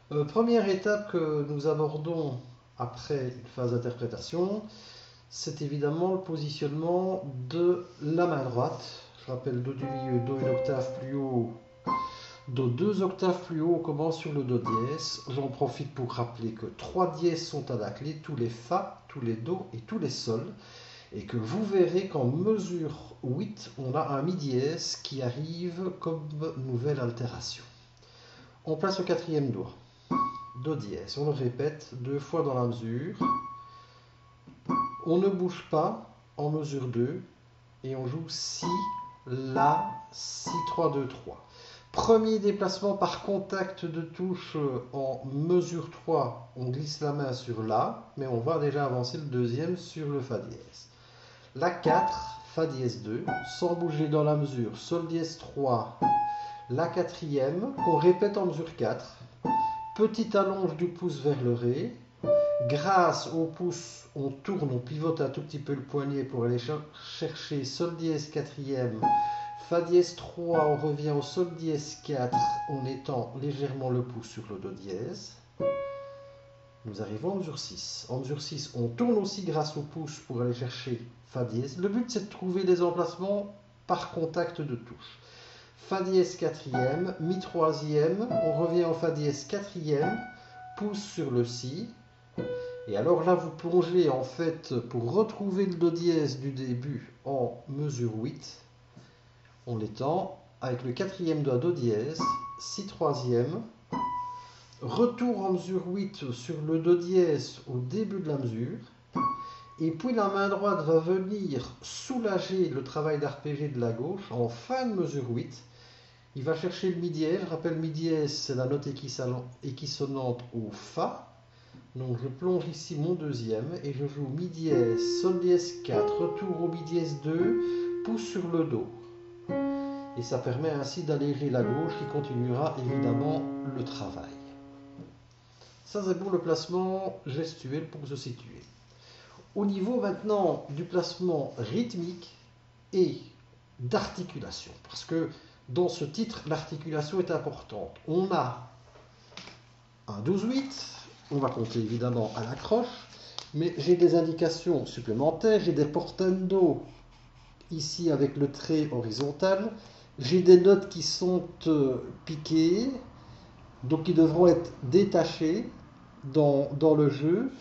Première étape que nous abordons après une phase d'interprétation, c'est évidemment le positionnement de la main droite. Je rappelle Do du milieu, Do une octave plus haut, Do deux octaves plus haut, on commence sur le Do dièse. J'en profite pour rappeler que trois dièses sont à la clé, tous les Fa, tous les Do et tous les Sol. Et que vous verrez qu'en mesure 8, on a un Mi dièse qui arrive comme nouvelle altération. On place le quatrième doigt. Do dièse, on le répète deux fois dans la mesure. On ne bouge pas en mesure 2 et on joue Si, La, Si, 3, 2, 3. Premier déplacement par contact de touche en mesure 3, on glisse la main sur La, mais on va déjà avancer le deuxième sur le Fa dièse. La 4, Fa dièse 2, sans bouger dans la mesure, Sol dièse 3, la quatrième, qu'on répète en mesure 4. Petite allonge du pouce vers le Ré. Grâce au pouce, on tourne, on pivote un tout petit peu le poignet pour aller chercher Sol dièse quatrième, Fa dièse 3, on revient au Sol dièse 4 en étend légèrement le pouce sur le Do dièse. Nous arrivons en mesure 6. En mesure 6, on tourne aussi grâce au pouce pour aller chercher Fa dièse. Le but, c'est de trouver des emplacements par contact de touche. Fa dièse quatrième, Mi troisième, on revient au Fa dièse quatrième, pouce sur le Si. Et alors là, vous plongez en fait pour retrouver le Do dièse du début en mesure 8. On l'étend avec le quatrième doigt Do dièse, Si troisième, retour en mesure 8 sur le Do dièse au début de la mesure. Et puis la main droite va venir soulager le travail d'arpégé de la gauche en fin de mesure 8. Il va chercher le Mi dièse. Je rappelle, Mi dièse, c'est la note équisonnante au Fa. Donc je plonge ici mon deuxième et je joue Mi dièse, Sol dièse 4, retour au Mi dièse 2, pouce sur le Do. Et ça permet ainsi d'alléger la gauche qui continuera évidemment le travail. Ça c'est pour le placement gestuel pour se situer. Au niveau maintenant du placement rythmique et d'articulation, parce que dans ce titre, l'articulation est importante. On a un 12-8, on va compter évidemment à l'accroche, mais j'ai des indications supplémentaires, j'ai des portendo ici avec le trait horizontal, j'ai des notes qui sont piquées, donc qui devront être détachées dans le jeu,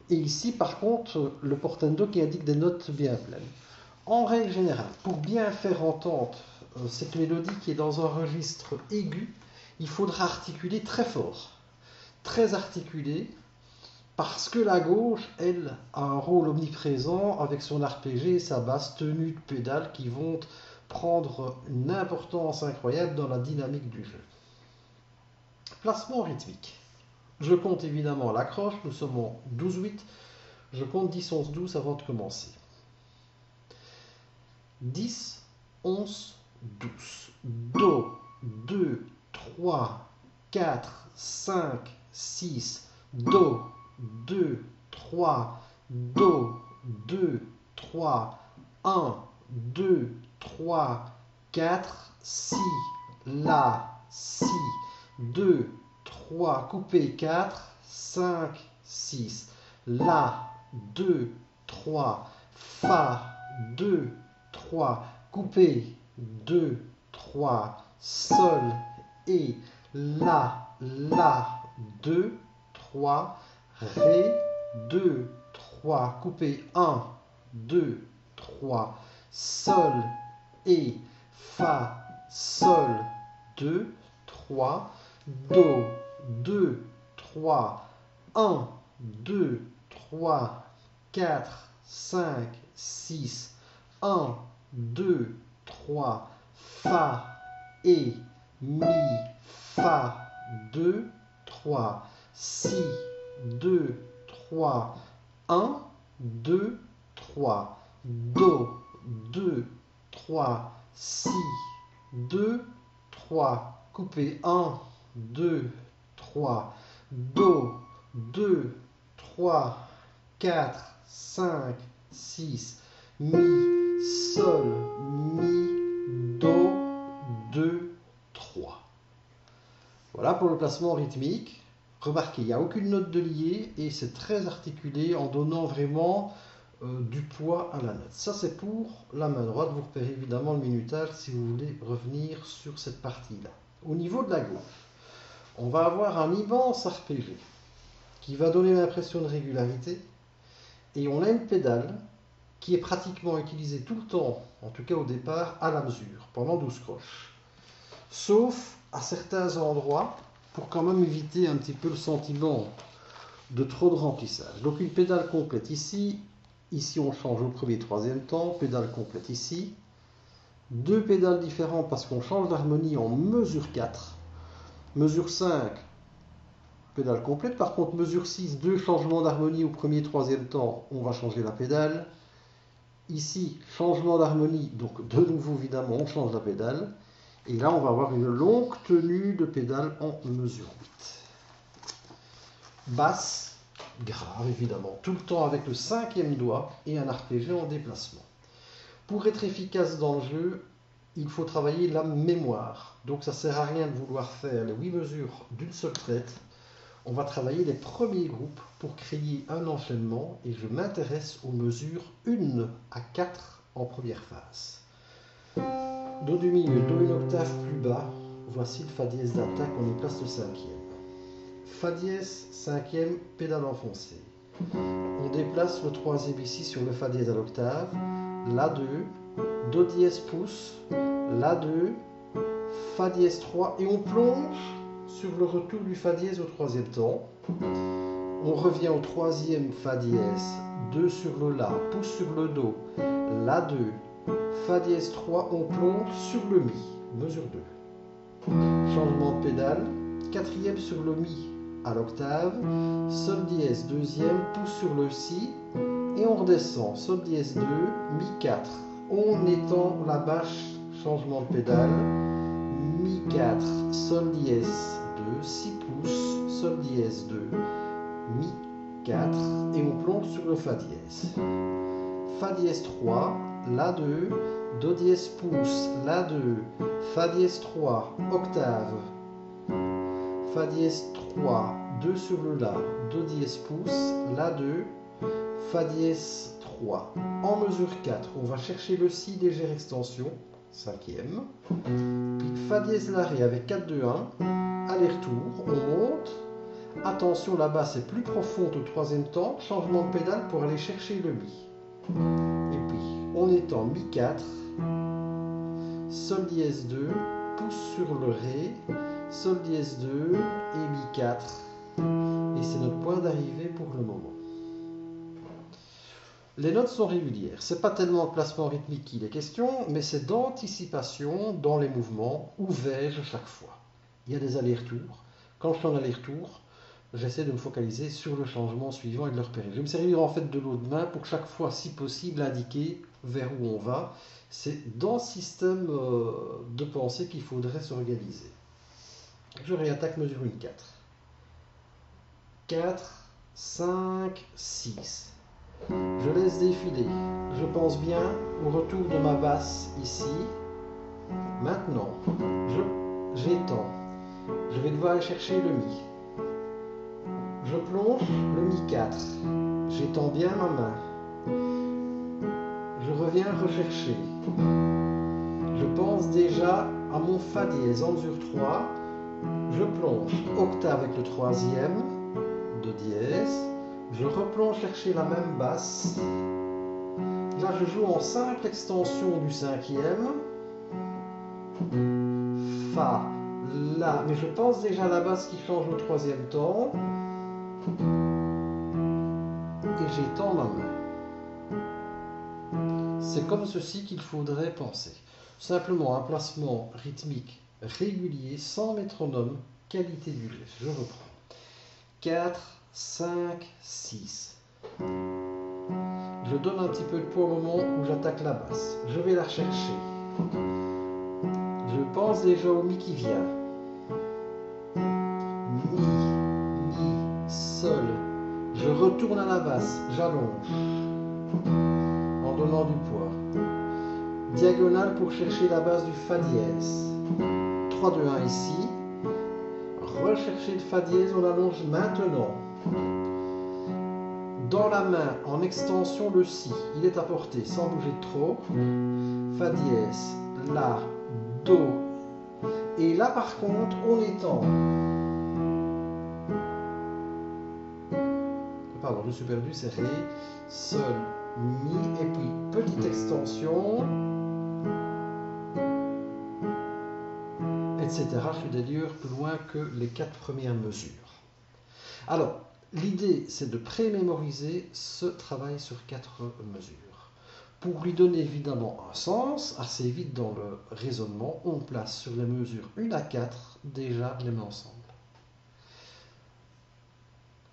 et ici par contre le portendo qui indique des notes bien pleines. En règle générale, pour bien faire entendre cette mélodie qui est dans un registre aigu, il faudra articuler très fort, très articulé, parce que la gauche, elle, a un rôle omniprésent avec son arpégé et sa basse tenue de pédale qui vont prendre une importance incroyable dans la dynamique du jeu. Placement rythmique. Je compte évidemment l'accroche, nous sommes en 12-8, je compte 10, 11, 12 avant de commencer. 10, 11, 12. Do, 2, 3, 4, 5, 6. Do, 2, 3. Do, 2, 3. 1, 2, 3, 4. Si, La, Si. 2, 3. Coupé 4, 5, 6. La, 2, 3. Fa, 2, 3, coupé, 2, 3, Sol et La, 2, 3, Ré, 2, 3, coupé, 1, 2, 3, Sol et Fa, Sol, 2, 3, Do, 2, 3, 1, 2, 3, 4, 5, 6, 1, 2, 3, Fa et Mi, Fa, 2, 3, Si, 2, 3, 1, 2, 3, Do, 2, 3, Si, 2, 3, coupé 1, 2, 3, Do, 2, 3, 4, 5, 6, Mi, Sol, Mi, Do, 2, 3. Voilà pour le placement rythmique. Remarquez, il n'y a aucune note de lié et c'est très articulé en donnant vraiment du poids à la note. Ça, c'est pour la main droite. Vous repérez évidemment le minutage si vous voulez revenir sur cette partie-là. Au niveau de la gauche, on va avoir un immense arpégé qui va donner l'impression de régularité et on a une pédale qui est pratiquement utilisée tout le temps, en tout cas au départ, à la mesure, pendant 12 croches. Sauf à certains endroits, pour quand même éviter un petit peu le sentiment de trop de remplissage. Donc une pédale complète ici, ici on change au premier, troisième temps, pédale complète ici, deux pédales différentes parce qu'on change d'harmonie en mesure 4, mesure 5, pédale complète, par contre mesure 6, deux changements d'harmonie au premier, troisième temps, on va changer la pédale, ici changement d'harmonie, donc de nouveau évidemment on change la pédale, et là, on va avoir une longue tenue de pédale en mesure 8. Basse, grave évidemment, tout le temps avec le cinquième doigt et un arpégé en déplacement. Pour être efficace dans le jeu, il faut travailler la mémoire. Donc ça ne sert à rien de vouloir faire les 8 mesures d'une seule traite. On va travailler les premiers groupes pour créer un enchaînement et je m'intéresse aux mesures 1 à 4 en première phase. Do du milieu, Do une octave plus bas, voici le Fa dièse d'attaque, on y place le cinquième. Fa dièse, cinquième, pédale enfoncée. On déplace le troisième ici sur le Fa dièse à l'octave, La 2, Do dièse pouce, La 2, Fa dièse 3 et on plonge sur le retour du Fa dièse au troisième temps. On revient au troisième Fa dièse, 2 sur le La, pouce sur le Do, La 2, Fa dièse 3, on plonge sur le Mi, mesure 2. Changement de pédale, quatrième sur le Mi à l'octave, Sol dièse deuxième, pouce sur le Si, et on redescend, Sol dièse 2, Mi 4. On étend la bâche, changement de pédale, Mi 4, Sol dièse 2, Si pouces, Sol dièse 2, Mi 4, et on plonge sur le Fa dièse. Fa dièse 3, La 2, Do dièse pouce, La 2, Fa dièse 3, octave, Fa dièse 3, 2 sur le La, Do dièse pouce, La 2, Fa dièse 3. En mesure 4, on va chercher le Si, légère extension, cinquième, puis Fa dièse La Ré avec 4, 2, 1, aller-retour, on monte, attention la basse est plus profonde au troisième temps, changement de pédale pour aller chercher le Mi. Et puis, on étend Mi 4, Sol dièse 2, pouce sur le Ré, Sol dièse 2 et Mi 4. Et c'est notre point d'arrivée pour le moment. Les notes sont régulières. Ce n'est pas tellement le placement rythmique qu'il est question, mais c'est d'anticipation dans les mouvements. Où vais-je chaque fois? Il y a des allers-retours. Quand je fais un aller-retour, j'essaie de me focaliser sur le changement suivant et de le repérer. Je vais me servir en fait de l'autre main pour chaque fois, si possible, indiquer vers où on va. C'est dans ce système de pensée qu'il faudrait s'organiser. Je réattaque mesure 1, 4. 4, 5, 6. Je laisse défiler. Je pense bien au retour de ma basse ici. Maintenant, j'étends. Je vais devoir aller chercher le Mi. Je plonge le Mi 4. J'étends bien ma main. Je reviens rechercher. Je pense déjà à mon Fa dièse en mesure 3. Je plonge octave avec le troisième, Do dièse. Je replonge chercher la même basse. Là, je joue en simple extension du cinquième. Fa, La, mais je pense déjà à la basse qui change au troisième temps. Et j'étends ma main. C'est comme ceci qu'il faudrait penser. Simplement un placement rythmique régulier, sans métronome, qualité du geste. Je reprends. 4, 5, 6. Je donne un petit peu de poids au moment où j'attaque la basse. Je vais la rechercher. Je pense déjà au Mi qui vient. Mi, Mi, Sol. Je retourne à la basse, j'allonge. En donnant du poids. Diagonale pour chercher la base du Fa dièse. 3, 2, 1 ici. rechercher le Fa dièse, on allonge maintenant. Dans la main, en extension, le Si, il est apporté sans bouger de trop. Fa dièse, La, Do. Et là, par contre, on étend. Pardon, je suis perdu, c'est Ré, Sol, Mi, et puis petite extension, etc. Je suis d'ailleurs plus loin que les 4 premières mesures. Alors, l'idée, c'est de pré-mémoriser ce travail sur 4 mesures. Pour lui donner évidemment un sens, assez vite dans le raisonnement, on place sur les mesures 1 à 4 déjà les mains ensemble.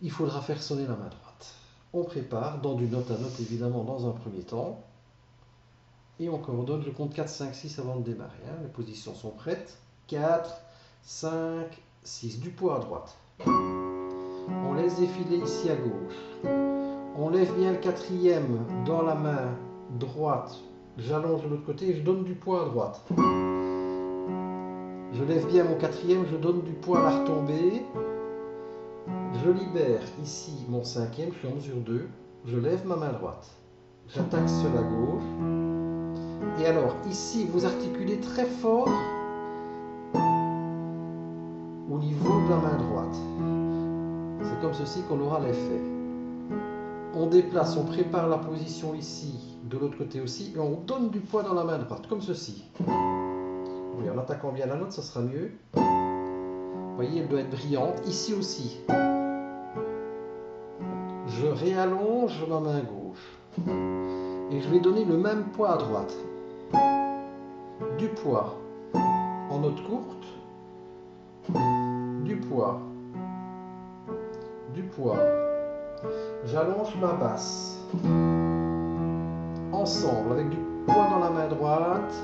Il faudra faire sonner la main droite. On prépare dans du note à note évidemment dans un premier temps. Et on coordonne, je compte 4, 5, 6 avant de démarrer. Hein. Les positions sont prêtes. 4, 5, 6. Du poids à droite. On laisse défiler ici à gauche. On lève bien le 4e dans la main droite. J'allonge de l'autre côté et je donne du poids à droite. Je lève bien mon 4e, je donne du poids à la retombée. Je libère ici mon 5e, je suis en mesure 2. Je lève ma main droite. J'attaque cela à gauche. Et alors, ici, vous articulez très fort au niveau de la main droite. C'est comme ceci qu'on aura l'effet. On déplace, on prépare la position ici, de l'autre côté aussi, et on donne du poids dans la main droite, comme ceci. Oui, en attaquant bien la note, ça sera mieux. Vous voyez, elle doit être brillante. Ici aussi. Je réallonge ma main gauche. Et je vais donner le même poids à droite. Du poids en note courte. Du poids. Du poids. J'allonge ma basse. Ensemble, avec du poids dans la main droite.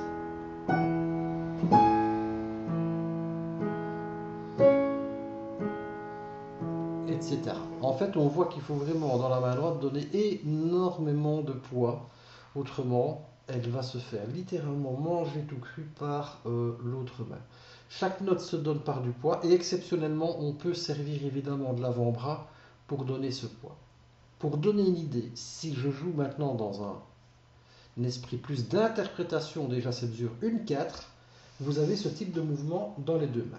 Etc. En fait, on voit qu'il faut vraiment, dans la main droite, donner énormément de poids. Autrement, elle va se faire littéralement manger tout cru par l'autre main. Chaque note se donne par du poids et exceptionnellement, on peut servir évidemment de l'avant-bras pour donner ce poids. Pour donner une idée, si je joue maintenant dans un esprit plus d'interprétation, déjà cette mesure 1-4, vous avez ce type de mouvement dans les deux mains.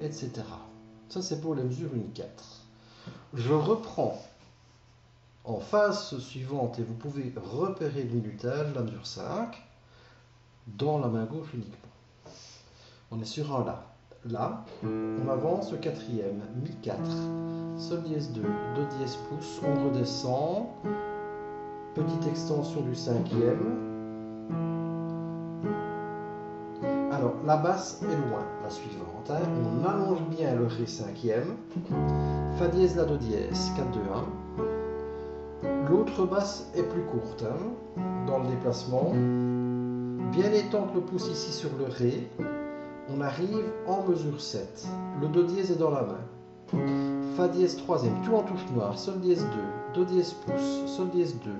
Etc. Ça, c'est pour la mesure 1-4. Je reprends en phase suivante et vous pouvez repérer le minutage, la mesure 5, dans la main gauche uniquement. On est sur un La. Là, on avance le 4e, Mi 4, Sol dièse 2, Do dièse pouce, on redescend, petite extension du 5e. Alors, la basse est loin, la suivante. Hein. On allonge bien le Ré 5e. Fa dièse, La, Do dièse, 4, 2, 1. L'autre basse est plus courte hein, dans le déplacement. Bien étendre le pouce ici sur le Ré. On arrive en mesure 7. Le Do dièse est dans la main. Fa dièse 3e, tout en touche noire. Sol dièse 2, Do dièse pouce, Sol dièse 2,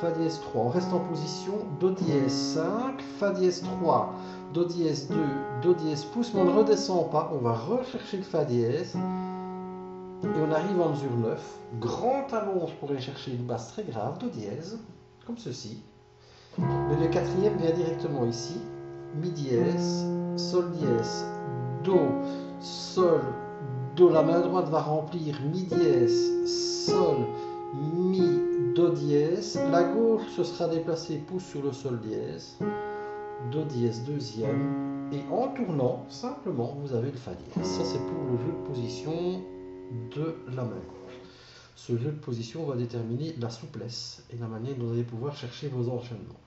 Fa dièse 3. On reste en position. Do dièse 5, Fa dièse 3. Do dièse 2, Do dièse pouce, mais on ne redescend pas, on va rechercher le Fa dièse, et on arrive en mesure 9, grand allonge pour aller chercher une basse très grave, Do dièse, comme ceci, mais le 4e vient directement ici, Mi dièse, Sol dièse, Do, Sol, Do, la main droite va remplir Mi dièse, Sol, Mi, Do dièse, la gauche se sera déplacée pouce sur le Sol dièse, Do dièse 2e, et en tournant, simplement, vous avez le Fa dièse. Ça, c'est pour le jeu de position de la main gauche. Ce jeu de position va déterminer la souplesse et la manière dont vous allez pouvoir chercher vos enchaînements.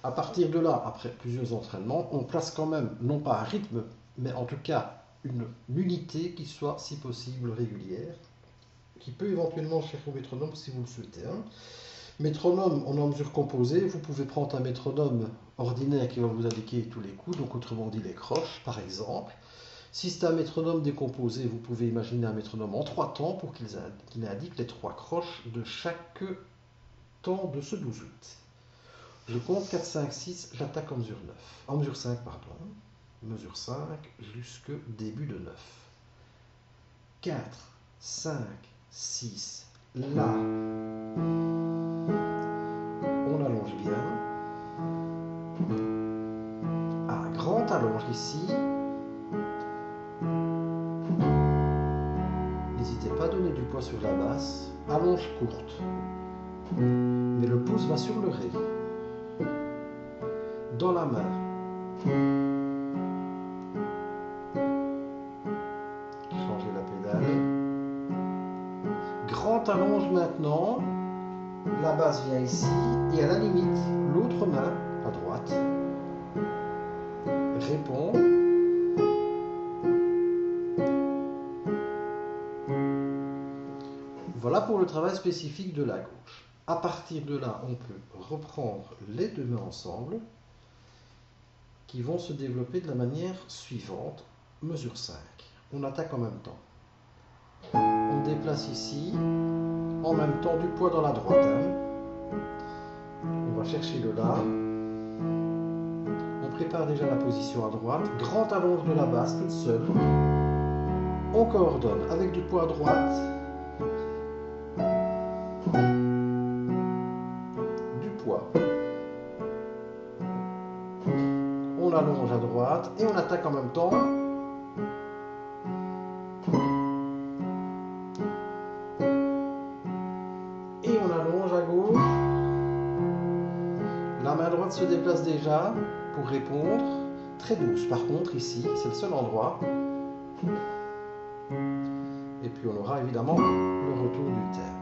À partir de là, après plusieurs entraînements, on place quand même, non pas un rythme, mais en tout cas une unité qui soit si possible régulière, qui peut éventuellement chercher au métronome si vous le souhaitez. Hein. Métronome, on est en mesure composée, vous pouvez prendre un métronome ordinaire qui va vous indiquer tous les coups, donc autrement dit les croches par exemple. Si c'est un métronome décomposé, vous pouvez imaginer un métronome en 3 temps pour qu'il indique les 3 croches de chaque temps de ce 12-8. Je compte 4, 5, 6, j'attaque en mesure 9. En mesure 5, pardon. Mesure 5 jusqu'au début de 9. 4, 5, 6, là. On allonge bien. Ah, grand allonge ici. N'hésitez pas à donner du poids sur la basse. Allonge courte. Mais le pouce va sur le ré. Dans la main. Changez la pédale. Grand allonge maintenant. La basse vient ici. Et à la limite, l'autre main, à droite, répond. Voilà pour le travail spécifique de la gauche. À partir de là, on peut reprendre les deux mains ensemble qui vont se développer de la manière suivante. Mesure 5. On attaque en même temps. On déplace ici, en même temps du poids dans la droite. Hein. On va chercher le La. On prépare déjà la position à droite. Grand allonge de la basse toute seule. On coordonne avec du poids à droite. Du poids. On allonge à droite et on attaque en même temps. Et on allonge à gauche. La main droite se déplace déjà pour répondre. Très douce par contre ici, c'est le seul endroit. Et puis on aura évidemment le retour du terme.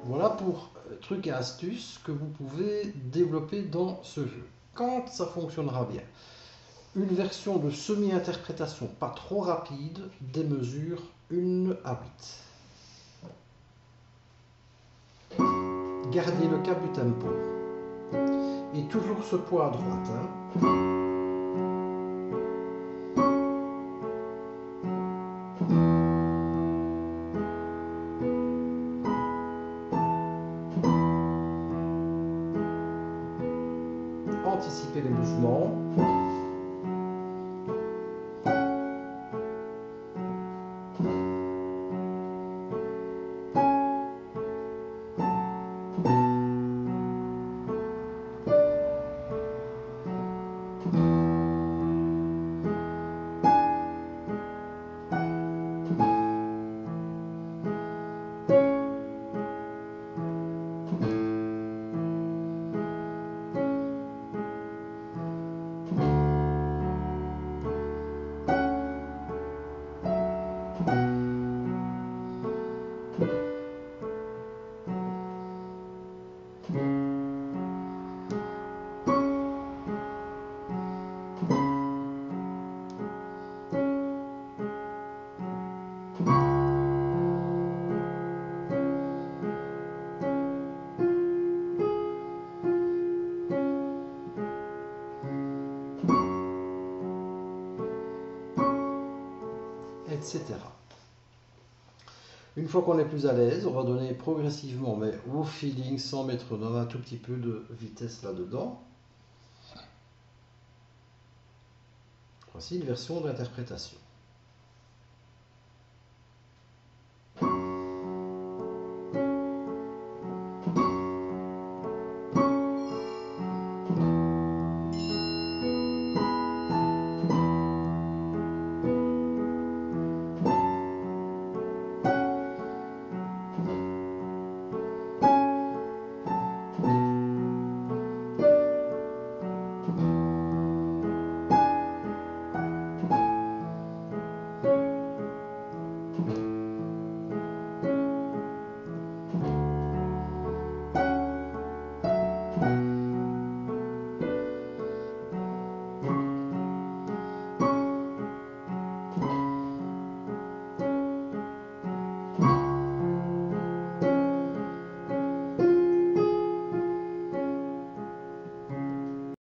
Voilà pour trucs et astuces que vous pouvez développer dans ce jeu. Quand ça fonctionnera bien. Une version de semi-interprétation pas trop rapide des mesures 1 à 8. Gardez le cap du tempo. Et toujours ce poids à droite. Hein. Anticipez les mouvements. Etc. Une fois qu'on est plus à l'aise, on va donner progressivement, mais au feeling, sans métronome, un tout petit peu de vitesse là-dedans. Voici une version d'interprétation.